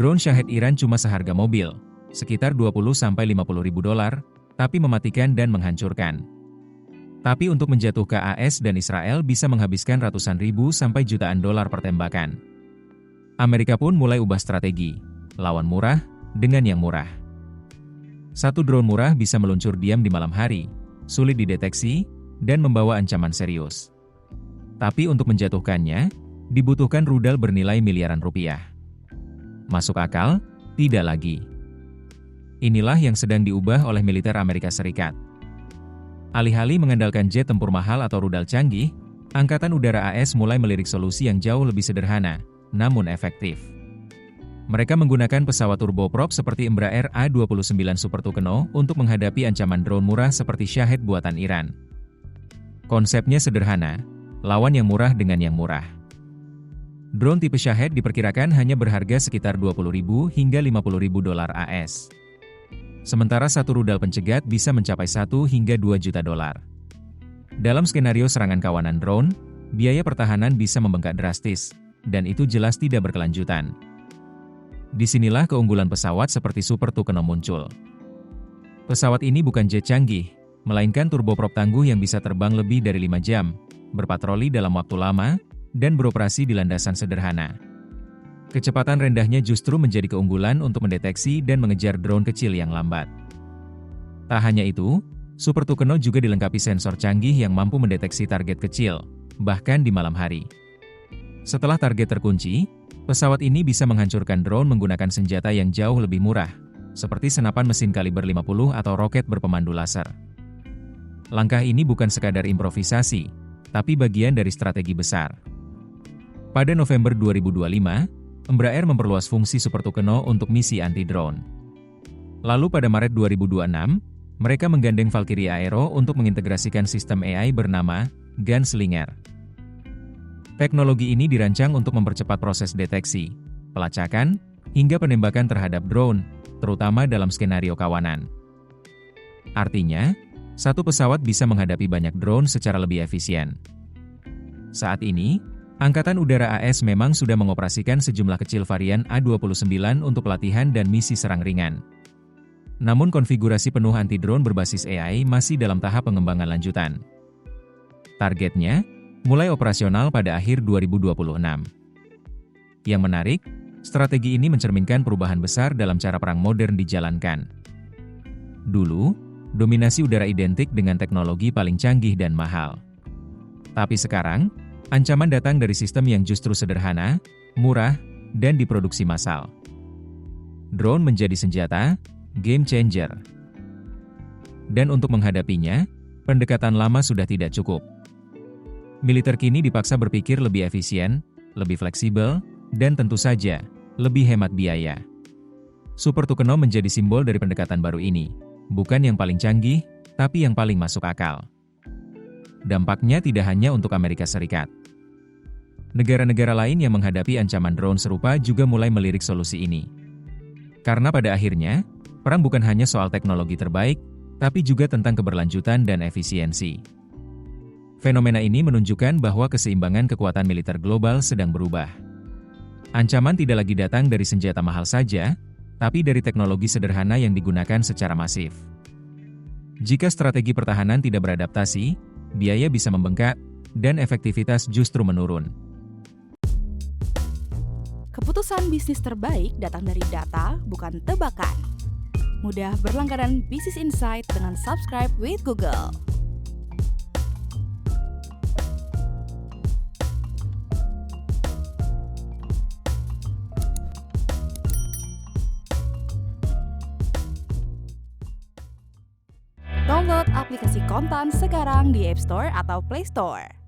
Drone Shahed Iran cuma seharga mobil, sekitar 20-50 ribu dolar, tapi mematikan dan menghancurkan. Tapi untuk menjatuh ke AS dan Israel bisa menghabiskan ratusan ribu sampai jutaan dolar per tembakan. Amerika pun mulai ubah strategi, lawan murah dengan yang murah. Satu drone murah bisa meluncur diam di malam hari, sulit dideteksi, dan membawa ancaman serius. Tapi untuk menjatuhkannya, dibutuhkan rudal bernilai miliaran rupiah. Masuk akal? Tidak lagi. Inilah yang sedang diubah oleh militer Amerika Serikat. Alih-alih mengandalkan jet tempur mahal atau rudal canggih, Angkatan Udara AS mulai melirik solusi yang jauh lebih sederhana, namun efektif. Mereka menggunakan pesawat turboprop seperti Embraer A219 Super Tucano untuk menghadapi ancaman drone murah seperti Shahed buatan Iran. Konsepnya sederhana, lawan yang murah dengan yang murah. Drone tipe Shahed diperkirakan hanya berharga sekitar 20.000 hingga 50.000 dolar AS. Sementara satu rudal pencegat bisa mencapai 1 hingga 2 juta dolar. Dalam skenario serangan kawanan drone, biaya pertahanan bisa membengkak drastis, dan itu jelas tidak berkelanjutan. Disinilah keunggulan pesawat seperti Super Tucano muncul. Pesawat ini bukan jet canggih, melainkan turboprop tangguh yang bisa terbang lebih dari 5 jam, berpatroli dalam waktu lama, dan beroperasi di landasan sederhana. Kecepatan rendahnya justru menjadi keunggulan untuk mendeteksi dan mengejar drone kecil yang lambat. Tak hanya itu, Super Tucano juga dilengkapi sensor canggih yang mampu mendeteksi target kecil, bahkan di malam hari. Setelah target terkunci, pesawat ini bisa menghancurkan drone menggunakan senjata yang jauh lebih murah, seperti senapan mesin kaliber 50 atau roket berpemandu laser. Langkah ini bukan sekadar improvisasi, tapi bagian dari strategi besar. Pada November 2025, Embraer memperluas fungsi Super Tucano untuk misi anti-drone. Lalu pada Maret 2026, mereka menggandeng Valkyrie Aero untuk mengintegrasikan sistem AI bernama Gunslinger. Teknologi ini dirancang untuk mempercepat proses deteksi, pelacakan, hingga penembakan terhadap drone, terutama dalam skenario kawanan. Artinya, satu pesawat bisa menghadapi banyak drone secara lebih efisien. Saat ini, Angkatan Udara AS memang sudah mengoperasikan sejumlah kecil varian A219 untuk pelatihan dan misi serang ringan. Namun konfigurasi penuh anti-drone berbasis AI masih dalam tahap pengembangan lanjutan. Targetnya, mulai operasional pada akhir 2026. Yang menarik, strategi ini mencerminkan perubahan besar dalam cara perang modern dijalankan. Dulu, dominasi udara identik dengan teknologi paling canggih dan mahal. Tapi sekarang, ancaman datang dari sistem yang justru sederhana, murah, dan diproduksi massal. Drone menjadi senjata, game changer. Dan untuk menghadapinya, pendekatan lama sudah tidak cukup. Militer kini dipaksa berpikir lebih efisien, lebih fleksibel, dan tentu saja, lebih hemat biaya. Super Tucano menjadi simbol dari pendekatan baru ini, bukan yang paling canggih, tapi yang paling masuk akal. Dampaknya tidak hanya untuk Amerika Serikat. Negara-negara lain yang menghadapi ancaman drone serupa juga mulai melirik solusi ini. Karena pada akhirnya, perang bukan hanya soal teknologi terbaik, tapi juga tentang keberlanjutan dan efisiensi. Fenomena ini menunjukkan bahwa keseimbangan kekuatan militer global sedang berubah. Ancaman tidak lagi datang dari senjata mahal saja, tapi dari teknologi sederhana yang digunakan secara masif. Jika strategi pertahanan tidak beradaptasi, biaya bisa membengkak, dan efektivitas justru menurun. Keputusan bisnis terbaik datang dari data, bukan tebakan. Mudah berlangganan Business Insight dengan subscribe with Google. Download aplikasi Kontan sekarang di App Store atau Play Store.